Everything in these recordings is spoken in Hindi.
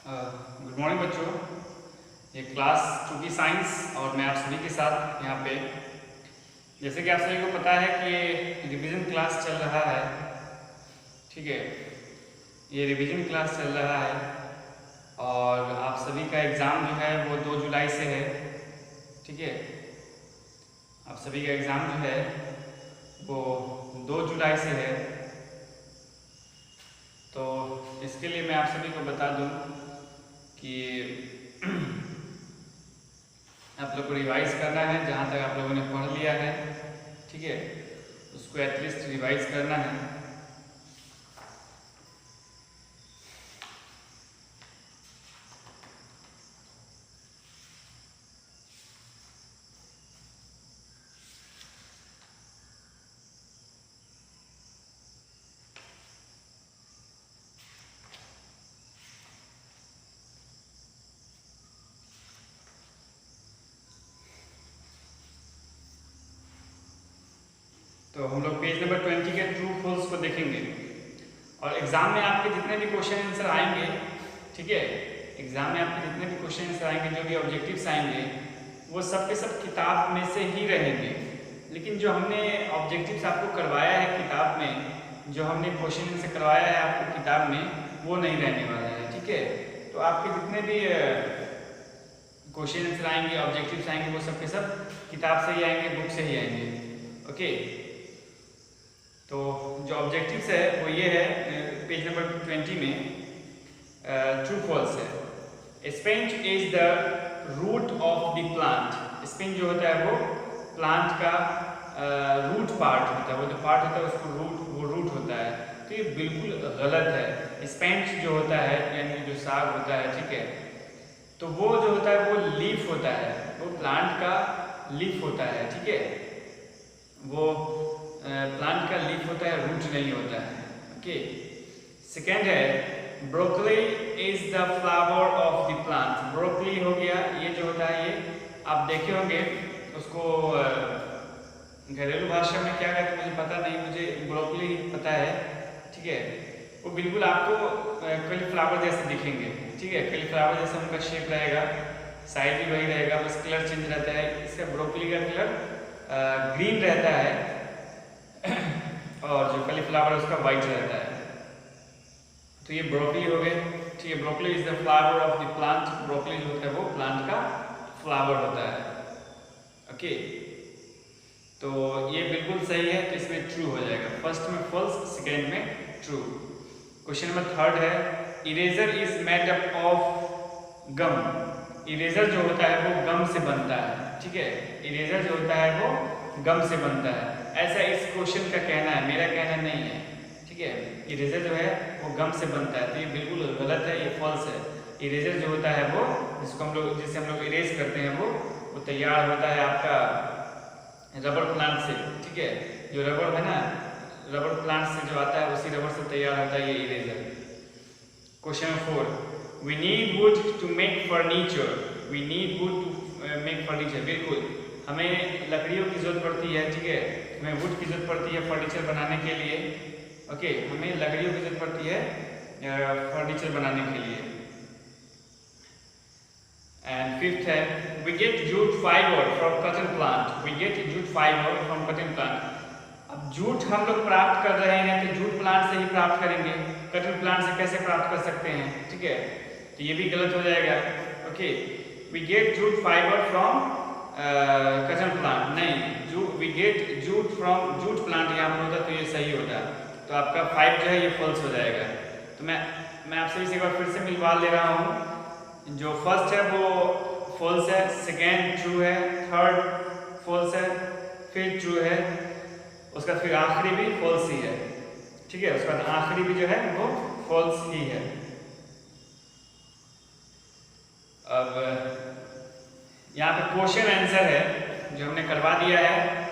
गुड मॉर्निंग बच्चों। ये क्लास चूँकि साइंस और मैं आप सभी के साथ यहाँ पे, जैसे कि आप सभी को पता है कि ये रिवीजन क्लास चल रहा है। ठीक है, ये रिवीजन क्लास चल रहा है और आप सभी का एग्ज़ाम जो है वो 2 जुलाई से है। ठीक है, आप सभी का एग्ज़ाम जो है वो 2 जुलाई से है। तो इसके लिए मैं आप सभी को बता दूं कि आप लोग को रिवाइज करना है, जहाँ तक आप लोगों ने पढ़ लिया है। ठीक है, उसको एटलीस्ट रिवाइज करना है। तो हम लोग पेज नंबर 20 के ट्रू फॉल्स को देखेंगे और एग्जाम में आपके जितने भी क्वेश्चन आंसर आएंगे, ठीक है, एग्जाम में आपके जितने भी क्वेश्चन आंसर आएंगे, जो भी ऑब्जेक्टिव्स आएंगे, वो सब के सब किताब में से ही रहेंगे। लेकिन जो हमने ऑब्जेक्टिव्स आपको करवाया है किताब में, जो हमने क्वेश्चन आंसर करवाया है आपको किताब में, वो नहीं रहने वाला है। ठीक है, तो आपके जितने भी क्वेश्चन आंसर आएंगे, ऑब्जेक्टिव्स आएंगे, वो सब के सब किताब से ही आएंगे, बुक से ही आएंगे। ओके, तो जो ऑब्जेक्टिव्स है वो ये है, पेज नंबर 20 में ट्रू फॉल्स है। Sponge is the root of the plant. Sponge जो होता है वो प्लांट का रूट पार्ट होता है, वो जो पार्ट होता है उसको वो रूट होता है। तो ये बिल्कुल गलत है। स्पेंज जो होता है यानी जो साग होता है, ठीक है, तो वो जो होता है वो लीफ होता है, वो प्लांट का लीफ होता है। ठीक है, वो प्लांट का लीफ होता है, रूट नहीं होता है। ओके, सेकेंड है broccoli is the flower of the plant. Broccoli हो गया, ये जो होता है, ये आप देखे होंगे उसको घरेलू भाषा में क्या कहते हैं मुझे पता नहीं, मुझे ब्रोकली पता है। ठीक है, वो बिल्कुल आपको कॉलीफ्लावर जैसे दिखेंगे। ठीक है, कॉलीफ्लावर जैसा उनका शेप रहेगा, साइज भी वही रहेगा, बस कलर चेंज रहता है। इसका ब्रोकली का कलर ग्रीन रहता है और जो कॉलीफ्लावर उसका वाइट रहता है। तो ये ब्रोकली हो गए। ठीक है, broccoli is the flower of the plant. Broccoli जो होता है वो प्लांट का फ्लावर होता है। ओके, तो ये बिल्कुल सही है, तो इसमें ट्रू हो जाएगा। फर्स्ट में फॉल्स, सेकेंड में ट्रू। क्वेश्चन नंबर थर्ड है eraser is made up of gum. Eraser जो होता है वो गम से बनता है। ठीक है, इरेजर जो होता है वो गम से बनता है, ऐसा इस क्वेश्चन का कहना है, मेरा कहना नहीं है। ठीक है, इरेजर जो है वो गम से बनता है, तो ये बिल्कुल गलत है, ये फॉल्स है। इरेजर जो होता है वो जिससे हम लोग इरेज करते हैं वो तैयार होता है आपका रबर प्लांट से। ठीक है, जो रबर है ना, रबर प्लांट से जो आता है उसी रबर से तैयार होता है ये eraser. Question number 4, we need wood to make furniture. We need wood to make furniture. बिल्कुल, हमें लकड़ियों की जरूरत पड़ती है। ठीक है, हमें वुड की जरूरत पड़ती है फर्नीचर बनाने के लिए। ओके, हमें लकड़ियों की जरूरत पड़ती है फर्नीचर बनाने के लिए। एंड फिफ्थ है we get jute fibre from cotton plant. We get jute fibre from cotton plant. अब जूट हम लोग प्राप्त कर रहे हैं तो जूट प्लांट से ही प्राप्त करेंगे, कॉटन प्लांट से कैसे प्राप्त कर सकते हैं? ठीक है, तो ये भी गलत हो जाएगा। Okay, we get jute fibre from cotton plant, नहीं, we get jute from jute plant यहाँ पर होता तो ये सही होता। तो आपका 5 जो है ये फॉल्स हो जाएगा। तो मैं आपसे इसे एक बार फिर से मिलवा ले रहा हूँ। जो फर्स्ट है वो फॉल्स है, सेकेंड ट्रू है, थर्ड फॉल्स है, फिर ट्रू है, उसका फिर आखिरी भी फॉल्स ही है। ठीक है, उसका आखिरी भी जो है वो फॉल्स ही है। अब यहाँ पे क्वेश्चन आंसर है जो हमने करवा दिया है।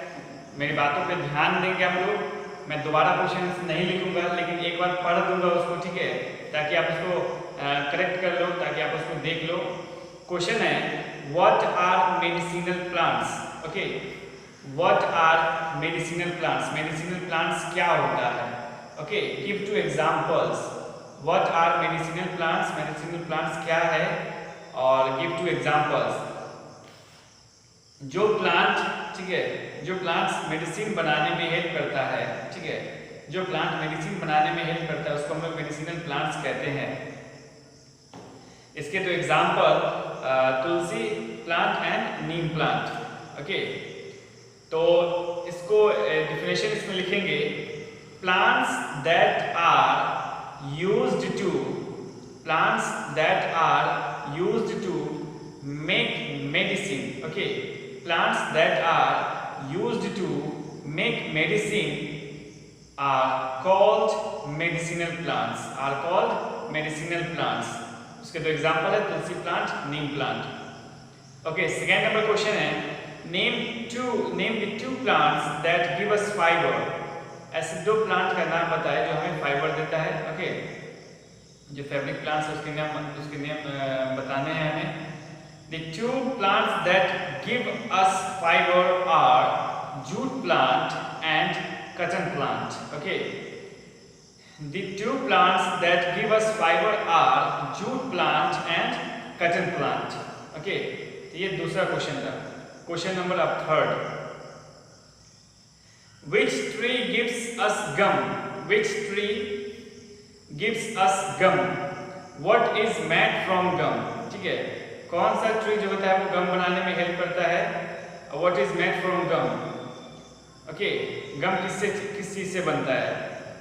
मेरी बातों पे ध्यान देंगे आप लोग। मैं दोबारा क्वेश्चन नहीं लिखूंगा, लेकिन एक बार पढ़ दूंगा उसको। ठीक है, ताकि आप उसको करेक्ट कर लो, ताकि आप उसको देख लो। क्वेश्चन है what are medicinal plants. Okay, what are medicinal plants. Medicinal plants क्या होता है? Okay, give 2 examples. What are medicinal plants, medicinal plants क्या है, और गिव 2 एग्जांपल्स। जो प्लांट, ठीक है, जो प्लांट्स मेडिसिन बनाने में हेल्प करता है, ठीक है, जो प्लांट मेडिसिन बनाने में हेल्प करता है उसको हम लोग मेडिसिनल प्लांट्स कहते हैं। इसके 2 example, tulsi plant and neem plant. Okay, तो इसको डिफिनेशन इसमें लिखेंगे, plants that are used to, plants that are used to make medicine. Okay, plants that are used to make medicine are called medicinal plants, are called medicinal plants। उसके 2 एग्जांपल है, tulsi plant, neem plant. Okay, second number question है, name the 2 plants that give us fiber। ऐसे 2 प्लांट का नाम बताए जो हमें फाइबर देता है। ओके, जो फैब्रिक प्लांट्स है उसके नेम बताने हैं हमें। The 2 plants that give us fiber are jute plant and cotton plant। Okay, the 2 plants that give us fiber are jute plant and cotton plant। Okay, तो ये दूसरा क्वेश्चन था। क्वेश्चन नंबर अब 3rd, which tree gives us gum, which tree gives us gum, what is made from gum। ठीक है, कौन सा ट्री जो होता है वो गम बनाने में हेल्प करता है, what is made from gum. Okay, gum किस चीज से बनता है,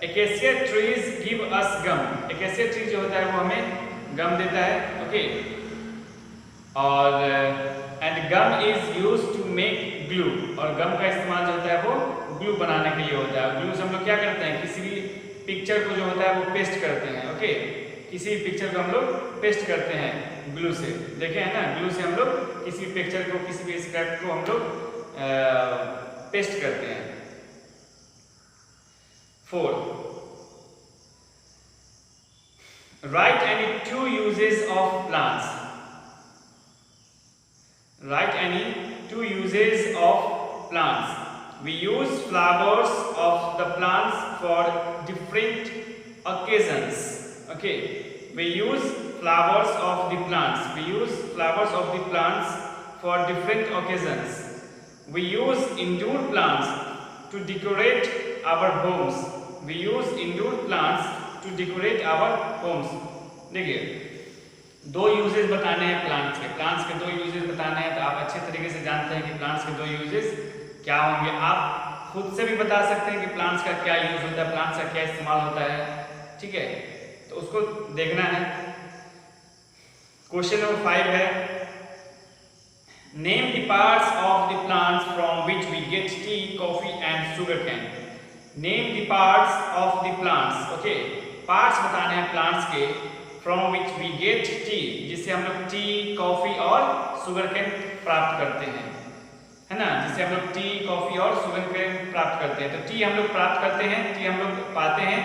acacia trees give us gum, acacia tree जो होता है वो हमें गम देता है। ओके, और and gum is used to make glue, और गम का इस्तेमाल जो होता है वो ग्लू बनाने के लिए होता है। ग्लू से हम लोग क्या करते हैं, किसी भी पिक्चर को जो होता है वो पेस्ट करते हैं। ओके, किसी पिक्चर को हम लोग पेस्ट करते हैं ग्लू से, देखे हैं ना, ग्लू से हम लोग किसी पिक्चर को, किसी भी स्क्रिप्ट को हम लोग पेस्ट करते हैं। 4, write any 2 uses of plants, write any 2 uses of plants। We use flowers of the plants for different occasions। Okay, we use flowers of the plants, we use flowers of the plants for different occasions। We use indoor plants to decorate our homes, we use indoor plants to decorate our homes। देखिए, 2 यूजेस बताने हैं प्लांट्स के, 2 यूजेस बताने हैं, तो आप अच्छे तरीके से जानते हैं कि प्लांट्स के 2 यूजेस क्या होंगे। आप खुद से भी बता सकते हैं कि प्लांट्स का क्या यूज होता है, प्लांट्स का क्या इस्तेमाल होता है। ठीक है, तो उसको देखना है। क्वेश्चन नंबर 5 है, name the parts of the plants from which we get tea, coffee and sugar cane. Name the parts of the plants. Okay, parts बताने हैं प्लांट्स के, from which we get tea, जिससे हम लोग टी, कॉफी और शुगर कैन प्राप्त करते हैं, है ना, जिससे हम लोग टी, कॉफी और शुगर कैन प्राप्त करते हैं। तो टी हम लोग प्राप्त करते हैं, टी हम लोग पाते हैं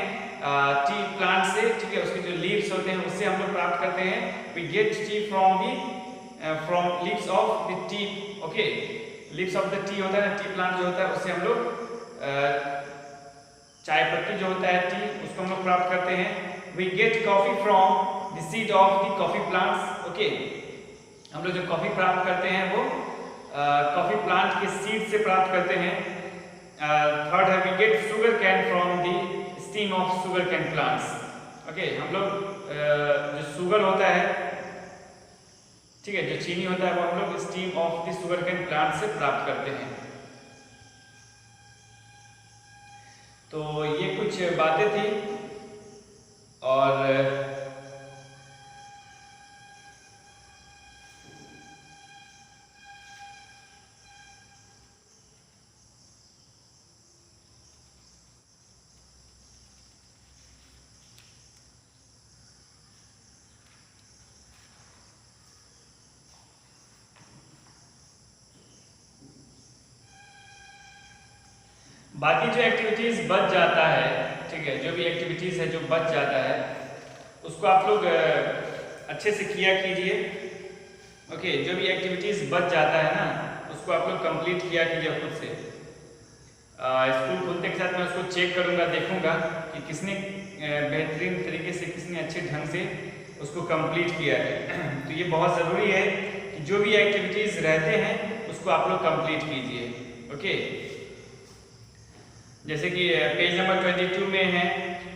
टी प्लांट से। ठीक है, उसके जो लीव्स होते हैं उससे हम लोग प्राप्त करते हैं। We get tea from leaves of the tea. Okay, leaves of the tea होता है ना, टी प्लांट जो होता है उससे हम लोग चाय पत्ती जो होता है टी, उसको हम लोग प्राप्त करते हैं। We get coffee from the seed of the coffee plants. Okay, हम लोग जो कॉफी प्राप्त करते हैं वो कॉफी प्लांट के सीड से प्राप्त करते हैं। 3rd है, we get sugar cane from the stem of sugar cane plants. Okay, हम लोग जो शुगर होता है, ठीक है, जो चीनी होता है वो हम लोग steam of the sugar cane plant से प्राप्त करते हैं। तो ये कुछ बातें थी, और बाकी जो एक्टिविटीज़ बच जाता है, ठीक है, जो भी एक्टिविटीज़ है जो बच जाता है उसको आप लोग अच्छे से किया कीजिए। ओके, जो भी एक्टिविटीज़ बच जाता है ना उसको आप लोग कंप्लीट किया कीजिए खुद से। स्कूल खुलते के साथ मैं उसको चेक करूँगा, देखूँगा कि किसने बेहतरीन तरीके से, किसने अच्छे ढंग से उसको कंप्लीट किया है। तो ये बहुत ज़रूरी है कि जो भी एक्टिविटीज़ रहते हैं उसको आप लोग कंप्लीट कीजिए। ओके, जैसे कि पेज नंबर 22 में है,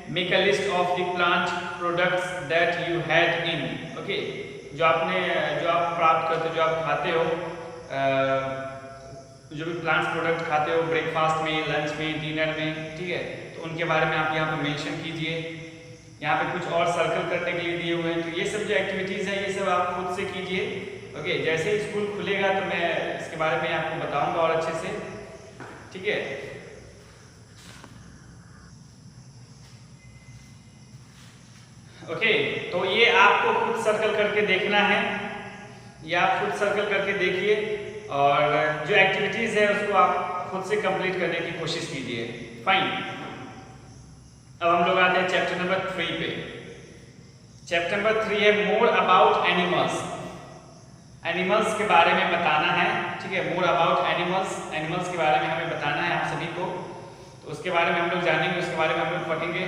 make a list of the plant products that you had in. Okay, जो आप प्राप्त करते हो, जो आप खाते हो, जो भी प्लांट्स प्रोडक्ट खाते हो ब्रेकफास्ट में, लंच में, डिनर में, ठीक है, तो उनके बारे में आप यहाँ पे मेंशन कीजिए। यहाँ पे कुछ और सर्कल करने के लिए दिए हुए हैं, तो ये सब जो एक्टिविटीज़ है ये सब आप खुद से कीजिए। ओके, जैसे ही स्कूल खुलेगा तो मैं इसके बारे में आपको बताऊंगा और अच्छे से, ठीक है। ओके, तो ये आपको खुद सर्कल करके देखना है, ये आप खुद सर्कल करके देखिए और जो एक्टिविटीज़ है उसको आप खुद से कंप्लीट करने की कोशिश कीजिए। फाइन, अब हम लोग आते हैं चैप्टर नंबर 3 पे। चैप्टर नंबर 3 है मोर अबाउट एनिमल्स। एनिमल्स के बारे में बताना है, ठीक है, मोर अबाउट एनिमल्स, एनिमल्स के बारे में हमें बताना है आप सभी को। तो उसके बारे में हम लोग जानेंगे, उसके बारे में हम लोग पढ़ेंगे।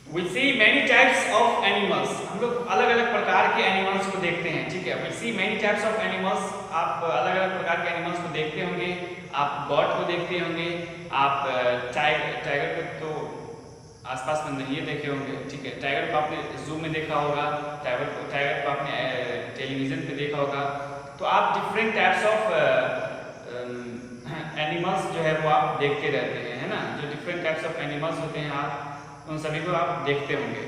We see many types of animals, हम लोग अलग अलग प्रकार के एनिमल्स को देखते हैं, ठीक है। We see many types of animals, आप अलग अलग प्रकार के एनिमल्स को देखते होंगे, आप गॉड को देखते होंगे, आप टाइगर को तो आसपास में नहीं देखे होंगे, ठीक है। टाइगर को आपने जू में देखा होगा, टाइगर को आपने टेलीविजन पे देखा होगा। तो आप डिफरेंट टाइप्स ऑफ एनिमल्स जो है वो आप देखते रहते हैं, है ना। जो डिफरेंट टाइप्स ऑफ एनिमल्स होते हैं आप उन सभी को आप देखते होंगे।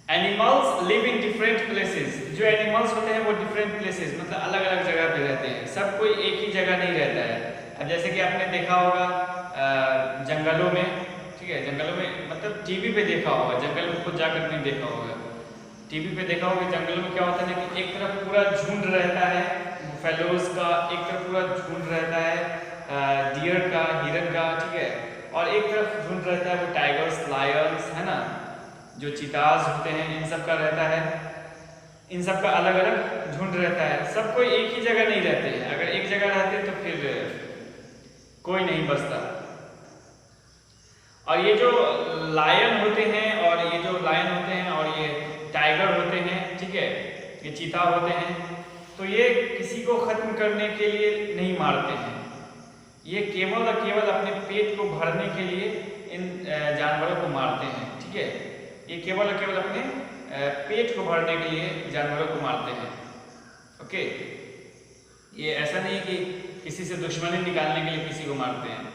Animals live in different places, जो एनिमल्स होते हैं वो डिफरेंट प्लेसेस मतलब अलग अलग जगह पे रहते हैं, सब कोई एक ही जगह नहीं रहता है। अब जैसे कि आपने देखा होगा जंगलों में, ठीक है, जंगलों में मतलब टीवी पे देखा होगा, जंगल में खुद जाकर नहीं देखा होगा, टीवी पे देखा होगा। जंगलों में क्या होता है कि एक तरफ पूरा झुंड रहता है फेलोज का, एक तरफ पूरा झुंड रहता है डियर का, हिरन का, ठीक है, और एक तरफ झुंड रहता है वो टाइगर्स, लायंस, है ना, जो चीताज होते हैं, इन सब का रहता है, इन सब का अलग अलग झुंड रहता है। सब कोई एक ही जगह नहीं रहते हैं, अगर एक जगह रहते तो फिर कोई नहीं बचता। और ये जो लायन होते हैं और ये टाइगर होते हैं, ठीक है, ये चीता होते हैं, तो ये किसी को खत्म करने के लिए नहीं मारते हैं, ये केवल और केवल अपने पेट को भरने के लिए इन जानवरों को मारते हैं, ठीक है। ये केवल और केवल अपने पेट को भरने के लिए जानवरों को मारते हैं। ओके, ये ऐसा नहीं कि किसी से दुश्मनी निकालने के लिए किसी को मारते हैं।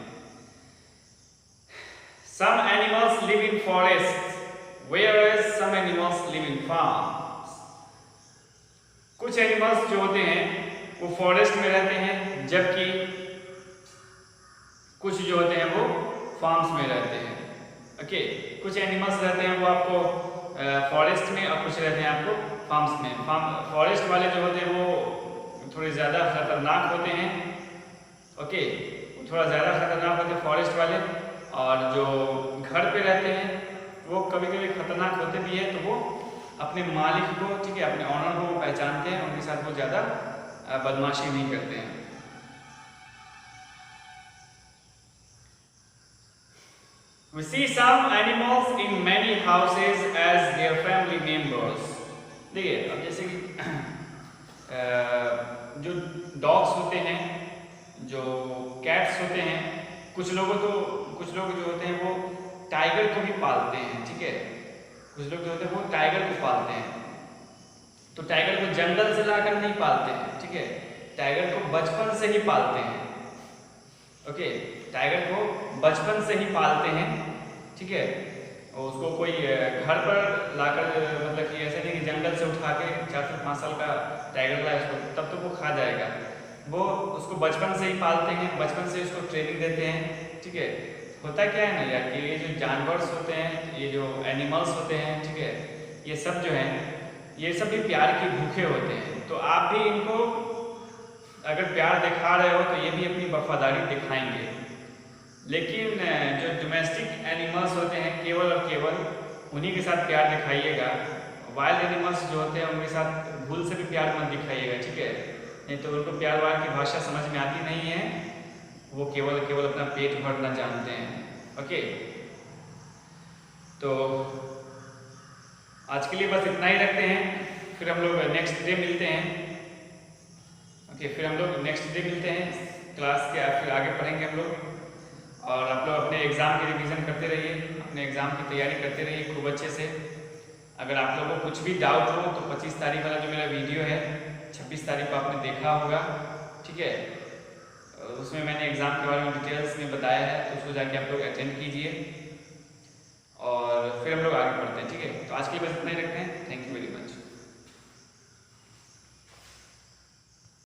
Some animals live in forests, whereas some animals live in farms. कुछ एनिमल्स जो होते हैं वो फॉरेस्ट में रहते हैं, जबकि कुछ जो होते हैं वो फार्म्स में रहते हैं। ओके, कुछ एनिमल्स रहते हैं वो आपको फॉरेस्ट में और कुछ रहते हैं आपको फार्म्स में। फॉरेस्ट वाले जो होते हैं वो थोड़े ज़्यादा खतरनाक होते हैं, ओके, थोड़ा ज़्यादा खतरनाक होते हैं फॉरेस्ट वाले, और जो घर पे रहते हैं वो कभी कभी खतरनाक होते भी हैं, तो वो अपने मालिक को, ठीक है, अपने ऑनर को पहचानते हैं, उनके साथ वो ज़्यादा बदमाशी नहीं करते हैं। We see some animals in many houses as their family members. देखिए, अब जैसे कि जो डॉग्स होते हैं, जो कैट्स होते हैं, कुछ लोग जो होते हैं वो टाइगर को भी पालते हैं, ठीक है, कुछ लोग जो होते हैं वो टाइगर को पालते हैं। तो टाइगर को जंगल से लाकर नहीं पालते हैं, ठीक है, टाइगर को बचपन से ही पालते हैं। ओके, टाइगर को बचपन से ही पालते हैं, ठीक है, और उसको कोई घर पर लाकर मतलब कि ऐसा नहीं कि जंगल से उठा के 4-5 साल का टाइगर लाए उसको, तब तो वो खा जाएगा। वो उसको बचपन से ही पालते हैं, बचपन से उसको ट्रेनिंग देते हैं, ठीक है। होता क्या है ना यार कि ये जो जानवर्स होते हैं, ये जो एनिमल्स होते हैं, ठीक है, ये सब जो हैं ये सब भी प्यार के भूखे होते हैं। तो आप भी इनको अगर प्यार दिखा रहे हो तो ये भी अपनी वफादारी दिखाएंगे। लेकिन जो डोमेस्टिक एनिमल्स होते हैं केवल और केवल उन्हीं के साथ प्यार दिखाइएगा। वाइल्ड एनिमल्स जो होते हैं उनके साथ भूल से भी प्यार मत दिखाइएगा, ठीक है, नहीं तो उनको प्यार वार की भाषा समझ में आती नहीं है, वो केवल केवल अपना पेट भरना जानते हैं। ओके, तो आज के लिए बस इतना ही रखते हैं, फिर हम लोग नेक्स्ट डे मिलते हैं। ओके, फिर हम लोग नेक्स्ट डे मिलते हैं क्लास के, फिर आगे पढ़ेंगे हम लोग। और आप लोग अपने एग्ज़ाम की रिवीजन करते रहिए, अपने एग्ज़ाम की तैयारी करते रहिए खूब अच्छे से। अगर आप लोगों को कुछ भी डाउट हो तो 25 तारीख वाला जो मेरा वीडियो है 26 तारीख को आपने देखा होगा, ठीक है, उसमें मैंने एग्ज़ाम के बारे में डिटेल्स में बताया है, तो उसको जाके आप लोग अटेंड कीजिए और फिर हम लोग आगे बढ़ते हैं। ठीक है, तो आज के लिए बस इतना ही रखते हैं।